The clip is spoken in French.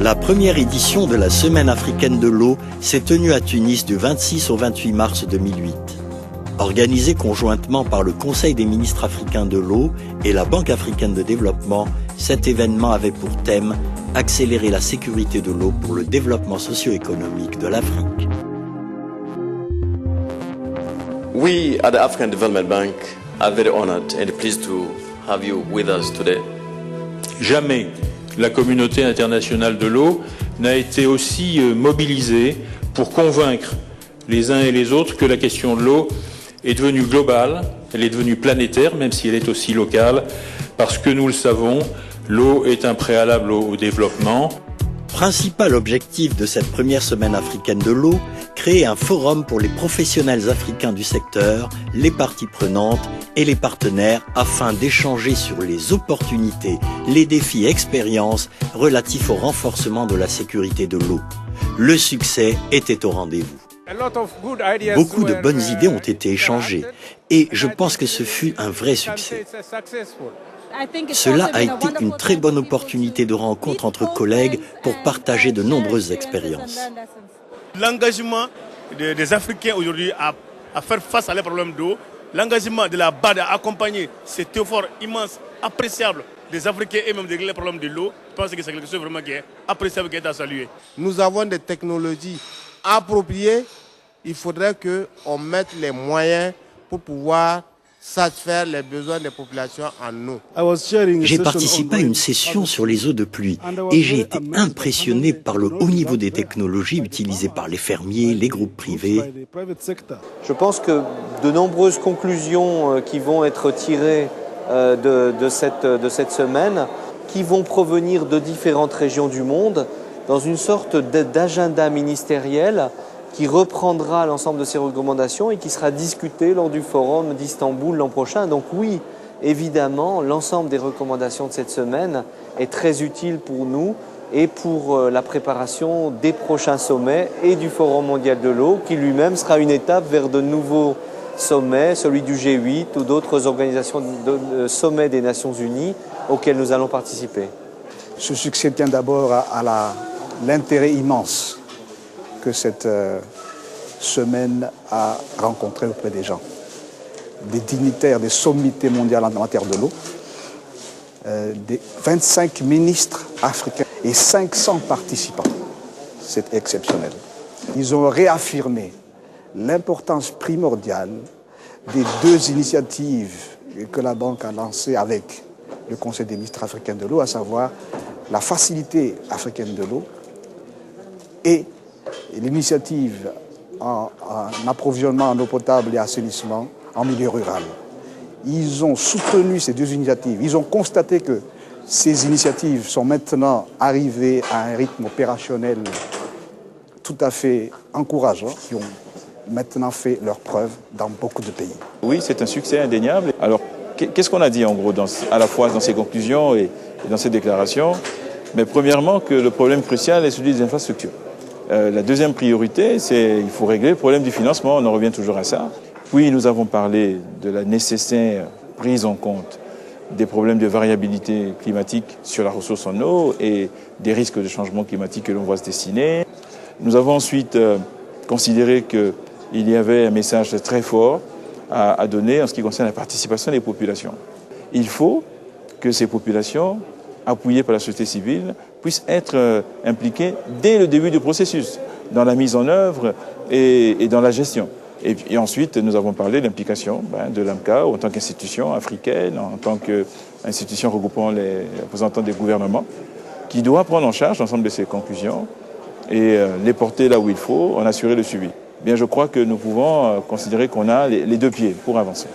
La première édition de la Semaine africaine de l'eau s'est tenue à Tunis du 26 au 28 mars 2008. Organisée conjointement par le Conseil des ministres africains de l'eau et la Banque africaine de développement, cet événement avait pour thème « Accélérer la sécurité de l'eau pour le développement socio-économique de l'Afrique ». We at the African Development Bank are very honored and pleased to have you with us today. Jamais la communauté internationale de l'eau n'a été aussi mobilisée pour convaincre les uns et les autres que la question de l'eau est devenue globale, elle est devenue planétaire, même si elle est aussi locale, parce que nous le savons, l'eau est un préalable au développement. Principal objectif de cette première semaine africaine de l'eau, créer un forum pour les professionnels africains du secteur, les parties prenantes et les partenaires afin d'échanger sur les opportunités, les défis et expériences relatifs au renforcement de la sécurité de l'eau. Le succès était au rendez-vous. Beaucoup de bonnes idées ont été échangées et je pense que ce fut un vrai succès. Cela a été une très bonne opportunité de rencontre entre collègues pour partager de nombreuses expériences. L'engagement des Africains aujourd'hui à faire face à les problèmes d'eau, l'engagement de la BAD à accompagner cet effort immense, appréciable des Africains et même de régler les problèmes de l'eau, je pense que c'est quelque chose vraiment qui est appréciable, qui est à saluer. Nous avons des technologies appropriées, il faudrait qu'on mette les moyens pour pouvoir satisfaire les besoins des populations en eau. J'ai participé à une session sur les eaux de pluie et j'ai été impressionné par le haut niveau des technologies utilisées par les fermiers, les groupes privés. Je pense que de nombreuses conclusions qui vont être tirées de cette semaine, qui vont provenir de différentes régions du monde, dans une sorte d'agenda ministériel qui reprendra l'ensemble de ces recommandations et qui sera discuté lors du forum d'Istanbul l'an prochain. Donc oui, évidemment, l'ensemble des recommandations de cette semaine est très utile pour nous et pour la préparation des prochains sommets et du Forum mondial de l'eau, qui lui-même sera une étape vers de nouveaux sommets, celui du G8 ou d'autres organisations de sommets des Nations Unies auxquels nous allons participer. Ce succès tient d'abord à l'intérêt immense que cette semaine a rencontré auprès des gens. Des dignitaires, des sommités mondiales en matière de l'eau, des 25 ministres africains et 500 participants. C'est exceptionnel. Ils ont réaffirmé l'importance primordiale des deux initiatives que la Banque a lancées avec le Conseil des ministres africains de l'eau, à savoir la Facilité africaine de l'eau et l'initiative en approvisionnement en eau potable et assainissement en milieu rural. Ils ont soutenu ces deux initiatives. Ils ont constaté que ces initiatives sont maintenant arrivées à un rythme opérationnel tout à fait encourageant, qui ont maintenant fait leurs preuves dans beaucoup de pays. Oui, c'est un succès indéniable. Alors, qu'est-ce qu'on a dit en gros, à la fois dans ces conclusions et dans ces déclarations? Mais premièrement, que le problème crucial est celui des infrastructures. La deuxième priorité, c'est qu'il faut régler le problème du financement, on en revient toujours à ça. Puis nous avons parlé de la nécessaire prise en compte des problèmes de variabilité climatique sur la ressource en eau et des risques de changement climatique que l'on voit se dessiner. Nous avons ensuite considéré qu'il y avait un message très fort à donner en ce qui concerne la participation des populations. Il faut que ces populations, appuyées par la société civile, puissent être impliquées dès le début du processus, dans la mise en œuvre et dans la gestion. Et ensuite, nous avons parlé de l'implication de l'AMCA en tant qu'institution africaine, en tant qu'institution regroupant les représentants des gouvernements, qui doit prendre en charge l'ensemble de ces conclusions et les porter là où il faut, en assurer le suivi. Bien, je crois que nous pouvons considérer qu'on a les deux pieds pour avancer.